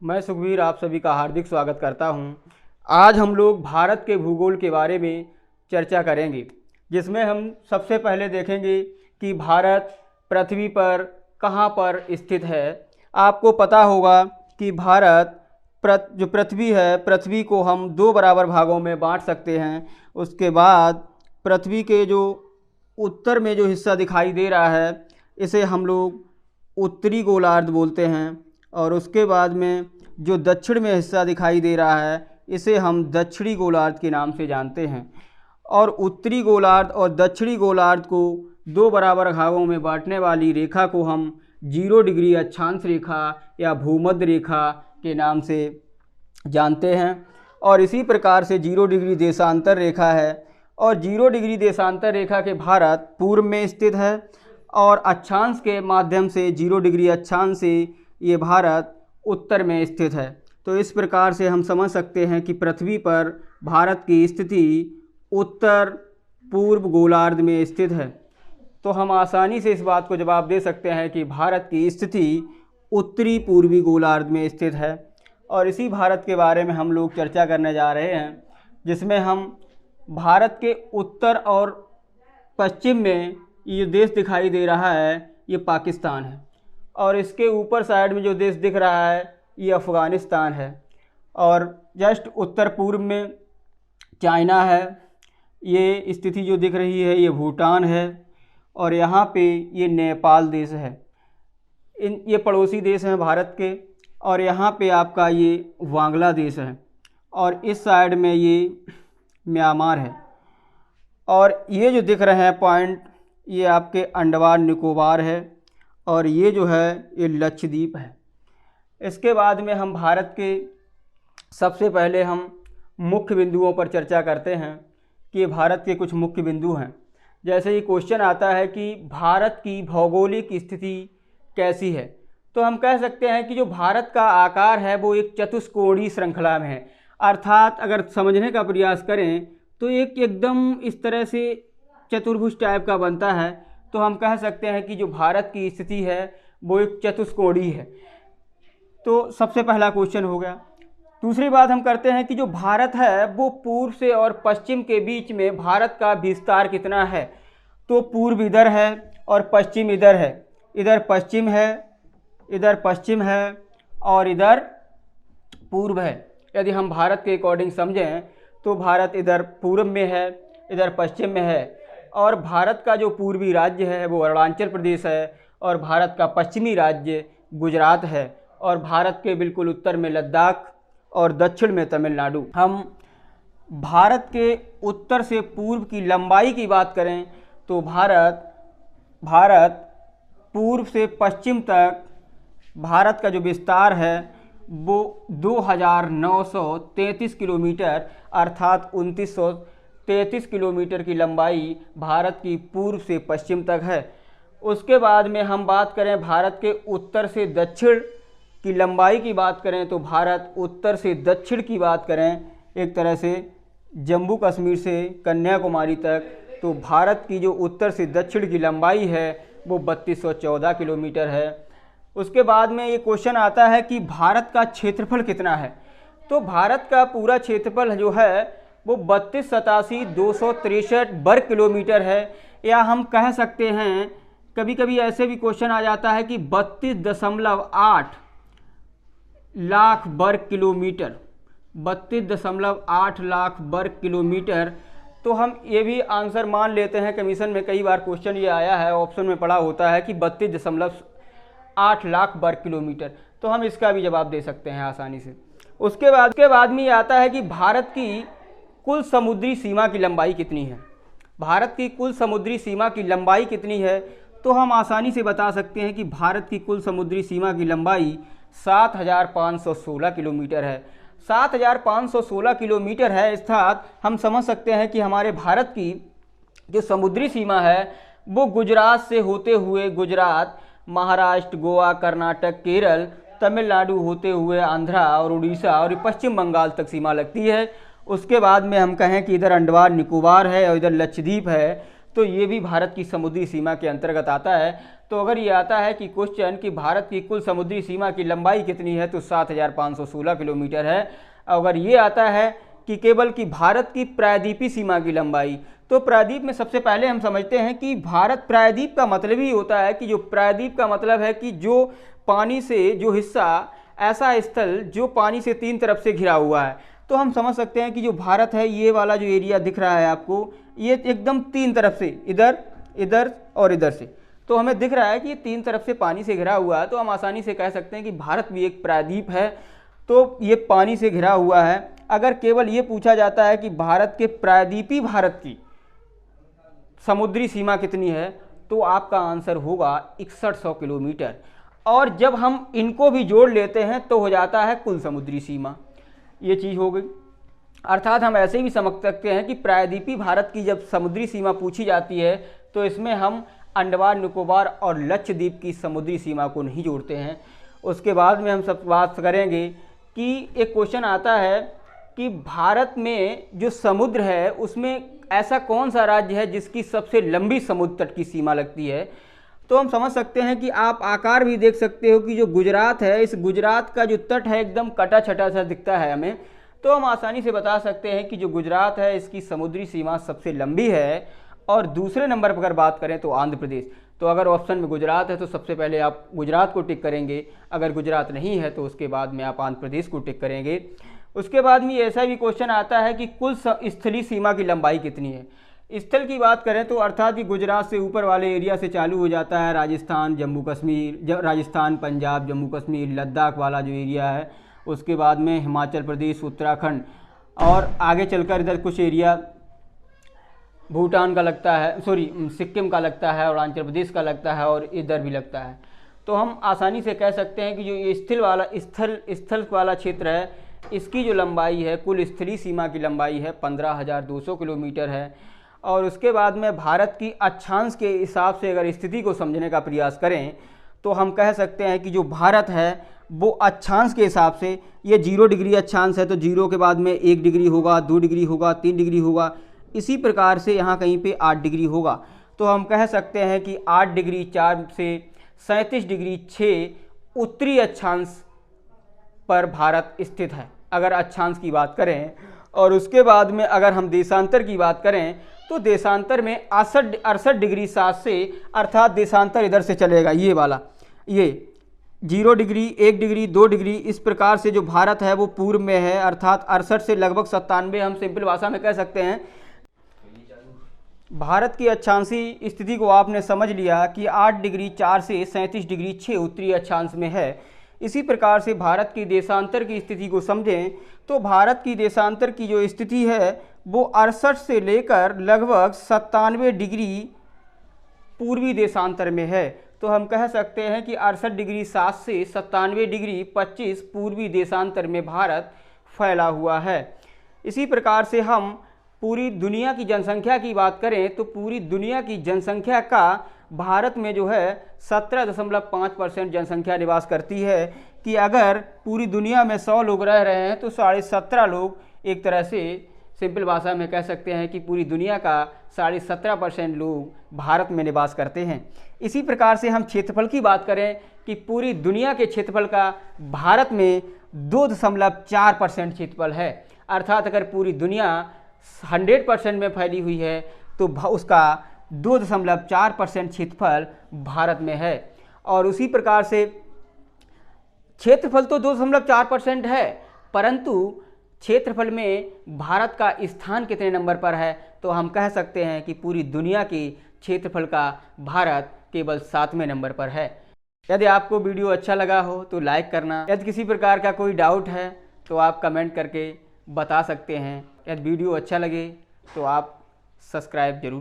मैं सुखबीर आप सभी का हार्दिक स्वागत करता हूं। आज हम लोग भारत के भूगोल के बारे में चर्चा करेंगे, जिसमें हम सबसे पहले देखेंगे कि भारत पृथ्वी पर कहां पर स्थित है। आपको पता होगा कि भारत जो पृथ्वी है, पृथ्वी को हम दो बराबर भागों में बांट सकते हैं। उसके बाद पृथ्वी के जो उत्तर में जो हिस्सा दिखाई दे रहा है, इसे हम लोग उत्तरी गोलार्ध बोलते हैं, और उसके बाद में जो दक्षिण में हिस्सा दिखाई दे रहा है, इसे हम दक्षिणी गोलार्ध के नाम से जानते हैं। और उत्तरी गोलार्ध और दक्षिणी गोलार्ध को दो बराबर भागों में बांटने वाली रेखा को हम 0 डिग्री अक्षांश रेखा या भूमध्य रेखा के नाम से जानते हैं। और इसी प्रकार से 0 डिग्री देशांतर रेखा है, और 0 डिग्री देशांतर रेखा के भारत पूर्व में स्थित है, और अक्षांश के माध्यम से 0 डिग्री अक्षांश से ये भारत उत्तर में स्थित है। तो इस प्रकार से हम समझ सकते हैं कि पृथ्वी पर भारत की स्थिति उत्तर पूर्व गोलार्ध में स्थित है। तो हम आसानी से इस बात को जवाब दे सकते हैं कि भारत की स्थिति उत्तरी पूर्वी गोलार्ध में स्थित है। और इसी भारत के बारे में हम लोग चर्चा करने जा रहे हैं, जिसमें हम भारत के उत्तर और पश्चिम में ये देश दिखाई दे रहा है, ये पाकिस्तान है, और इसके ऊपर साइड में जो देश दिख रहा है ये अफ़गानिस्तान है, और जस्ट उत्तर पूर्व में चाइना है। ये स्थिति जो दिख रही है ये भूटान है, और यहाँ पे ये नेपाल देश है। ये पड़ोसी देश हैं भारत के। और यहाँ पे आपका ये बांग्लादेश है, और इस साइड में ये म्यांमार है। और ये जो दिख रहे हैं पॉइंट, ये आपके अंडमान निकोबार है, और ये जो है ये लक्षद्वीप है। इसके बाद में हम भारत के सबसे पहले हम मुख्य बिंदुओं पर चर्चा करते हैं कि भारत के कुछ मुख्य बिंदु हैं। जैसे ये क्वेश्चन आता है कि भारत की भौगोलिक स्थिति कैसी है, तो हम कह सकते हैं कि जो भारत का आकार है वो एक चतुष्कोणीय श्रृंखला में है। अर्थात अगर समझने का प्रयास करें तो एक एकदम इस तरह से चतुर्भुज टाइप का बनता है। तो हम कह सकते हैं कि जो भारत की स्थिति है वो एक चतुष्कोणीय है। तो सबसे पहला क्वेश्चन हो गया। दूसरी बात हम करते हैं कि जो भारत है वो पूर्व से और पश्चिम के बीच में भारत का विस्तार कितना है। तो पूर्व इधर है और पश्चिम इधर है। इधर पश्चिम है, इधर पश्चिम है, और इधर पूर्व है। यदि हम भारत के अकॉर्डिंग समझें तो भारत इधर पूर्व में है, इधर पश्चिम में है, और भारत का जो पूर्वी राज्य है वो अरुणाचल प्रदेश है, और भारत का पश्चिमी राज्य गुजरात है, और भारत के बिल्कुल उत्तर में लद्दाख और दक्षिण में तमिलनाडु। हम भारत के उत्तर से पूर्व की लंबाई की बात करें तो भारत पूर्व से पश्चिम तक भारत का जो विस्तार है वो 2933 किलोमीटर अर्थात 2933 किलोमीटर की लंबाई भारत की पूर्व से पश्चिम तक है। उसके बाद में हम बात करें भारत के उत्तर से दक्षिण की लंबाई की बात करें तो भारत उत्तर से दक्षिण की बात करें एक तरह से जम्मू कश्मीर से कन्याकुमारी तक, तो भारत की जो उत्तर से दक्षिण की लंबाई है वो 3214 किलोमीटर है। उसके बाद में ये क्वेश्चन आता है कि भारत का क्षेत्रफल कितना है। तो भारत का पूरा क्षेत्रफल जो है वो 32,87,263 वर्ग किलोमीटर है, या हम कह सकते हैं कभी कभी ऐसे भी क्वेश्चन आ जाता है कि 32.8 लाख वर्ग किलोमीटर, 32.8 लाख वर्ग किलोमीटर। तो हम ये भी आंसर मान लेते हैं, कमीशन में कई बार क्वेश्चन ये आया है, ऑप्शन में पढ़ा होता है कि 32.8 लाख वर्ग किलोमीटर, तो हम इसका भी जवाब दे सकते हैं आसानी से। उसके बाद में ये आता है कि भारत की कुल समुद्री सीमा की लंबाई कितनी है। भारत की कुल समुद्री सीमा की लंबाई कितनी है, तो हम आसानी से बता सकते हैं कि भारत की कुल समुद्री सीमा की लंबाई 7516 किलोमीटर है। 7516 किलोमीटर है, अर्थात हम समझ सकते हैं कि हमारे भारत की जो समुद्री सीमा है वो गुजरात से होते हुए गुजरात, महाराष्ट्र, गोवा, कर्नाटक, केरल, तमिलनाडु होते हुए आंध्रा और उड़ीसा और पश्चिम बंगाल तक सीमा लगती है। उसके बाद में हम कहें कि इधर अंडमान निकोबार है और इधर लक्षद्वीप है, तो ये भी भारत की समुद्री सीमा के अंतर्गत आता है। तो अगर ये आता है कि क्वेश्चन कि भारत की कुल समुद्री सीमा की लंबाई कितनी है, तो 7516 किलोमीटर है। अगर ये आता है कि केवल कि भारत की प्रायद्वीपीय सीमा की लंबाई, तो प्रायद्वीप में सबसे पहले हम समझते हैं कि भारत प्रायद्वीप का मतलब ही होता है कि जो प्रायद्वीप का मतलब है कि जो पानी से जो हिस्सा, ऐसा स्थल जो पानी से तीन तरफ से घिरा हुआ है। तो हम समझ सकते हैं कि जो भारत है, ये वाला जो एरिया दिख रहा है आपको, ये एकदम तीन तरफ से, इधर, इधर और इधर से, तो हमें दिख रहा है कि ये तीन तरफ से पानी से घिरा हुआ है। तो हम आसानी से कह सकते हैं कि भारत भी एक प्रायद्वीप है, तो ये पानी से घिरा हुआ है। अगर केवल ये पूछा जाता है कि भारत के प्रायद्वीपीय भारत की समुद्री सीमा कितनी है, तो आपका आंसर होगा 6100 किलोमीटर। और जब हम इनको भी जोड़ लेते हैं तो हो जाता है कुल समुद्री सीमा। ये चीज़ हो गई। अर्थात हम ऐसे भी समझ सकते हैं कि प्रायद्वीपीय भारत की जब समुद्री सीमा पूछी जाती है तो इसमें हम अंडमान निकोबार और लक्षद्वीप की समुद्री सीमा को नहीं जोड़ते हैं। उसके बाद में हम सब बात करेंगे कि एक क्वेश्चन आता है कि भारत में जो समुद्र है उसमें ऐसा कौन सा राज्य है जिसकी सबसे लंबी समुद्र तट की सीमा लगती है। तो हम समझ सकते हैं कि आप आकार भी देख सकते हो कि जो गुजरात है, इस गुजरात का जो तट है एकदम कटा छटा सा दिखता है हमें। तो हम आसानी से बता सकते हैं कि जो गुजरात है इसकी समुद्री सीमा सबसे लंबी है। और दूसरे नंबर पर अगर बात करें तो आंध्र प्रदेश। तो अगर ऑप्शन में गुजरात है तो सबसे पहले आप गुजरात को टिक करेंगे, अगर गुजरात नहीं है तो उसके बाद में आप आंध्र प्रदेश को टिक करेंगे। उसके बाद में ऐसा भी क्वेश्चन आता है कि कुल स्थलीय सीमा की लंबाई कितनी है। स्थल की बात करें तो अर्थात कि गुजरात से ऊपर वाले एरिया से चालू हो जाता है राजस्थान, जम्मू कश्मीर, राजस्थान, पंजाब, जम्मू कश्मीर, लद्दाख वाला जो एरिया है, उसके बाद में हिमाचल प्रदेश, उत्तराखंड, और आगे चलकर इधर कुछ एरिया भूटान का लगता है, सिक्किम का लगता है, और अरुणाचल प्रदेश का लगता है, और इधर भी लगता है। तो हम आसानी से कह सकते हैं कि जो ये स्थल वाला क्षेत्र है, इसकी जो लंबाई है, कुल स्थलीय सीमा की लंबाई है 15,200 किलोमीटर है। और उसके बाद में भारत की अक्षांश के हिसाब से अगर स्थिति को समझने का प्रयास करें तो हम कह सकते हैं कि जो भारत है वो अक्षांश के हिसाब से, ये 0 डिग्री अक्षांश है तो 0 के बाद में 1 डिग्री होगा, 2 डिग्री होगा, 3 डिग्री होगा, इसी प्रकार से यहाँ कहीं पे 8 डिग्री होगा। तो हम कह सकते हैं कि 8 डिग्री 4 से 37 डिग्री 6 उत्तरी अक्षांश पर भारत स्थित है, अगर अक्षांश की बात करें। और उसके बाद में अगर हम देशांतर की बात करें तो देशांतर में 68 डिग्री 7 से, अर्थात देशांतर इधर से चलेगा, ये वाला, ये 0 डिग्री, 1 डिग्री, 2 डिग्री, इस प्रकार से जो भारत है वो पूर्व में है, अर्थात 68 से लगभग 97। हम सिंपल भाषा में कह सकते हैं भारत की अक्षांशीय स्थिति को आपने समझ लिया कि 8 डिग्री 4 से 37 डिग्री 6 उत्तरी अक्षांश में है। इसी प्रकार से भारत की देशांतर की स्थिति को समझें तो भारत की देशांतर की जो स्थिति है वो 68 से लेकर लगभग 97 डिग्री पूर्वी देशांतर में है। तो हम कह सकते हैं कि 68 डिग्री 7 से 97 डिग्री 25 पूर्वी देशांतर में भारत फैला हुआ है। इसी प्रकार से हम पूरी दुनिया की जनसंख्या की बात करें तो पूरी दुनिया की जनसंख्या का भारत में जो है 17.5% जनसंख्या निवास करती है। कि अगर पूरी दुनिया में 100 लोग रह रहे हैं तो 17.5 लोग, एक तरह से सिंपल भाषा में कह सकते हैं कि पूरी दुनिया का 17.5% लोग भारत में निवास करते हैं। इसी प्रकार से हम क्षेत्रफल की बात करें कि पूरी दुनिया के क्षेत्रफल का भारत में 2.4% क्षेत्रफल है। अर्थात अगर पूरी दुनिया 100% में फैली हुई है तो उसका 2.4% क्षेत्रफल भारत में है। और उसी प्रकार से क्षेत्रफल तो 2.4% है, परंतु क्षेत्रफल में भारत का स्थान कितने नंबर पर है, तो हम कह सकते हैं कि पूरी दुनिया के क्षेत्रफल का भारत केवल 7वें नंबर पर है। यदि आपको वीडियो अच्छा लगा हो तो लाइक करना। यदि किसी प्रकार का कोई डाउट है तो आप कमेंट करके बता सकते हैं। यदि वीडियो अच्छा लगे तो आप सब्सक्राइब जरूर करें।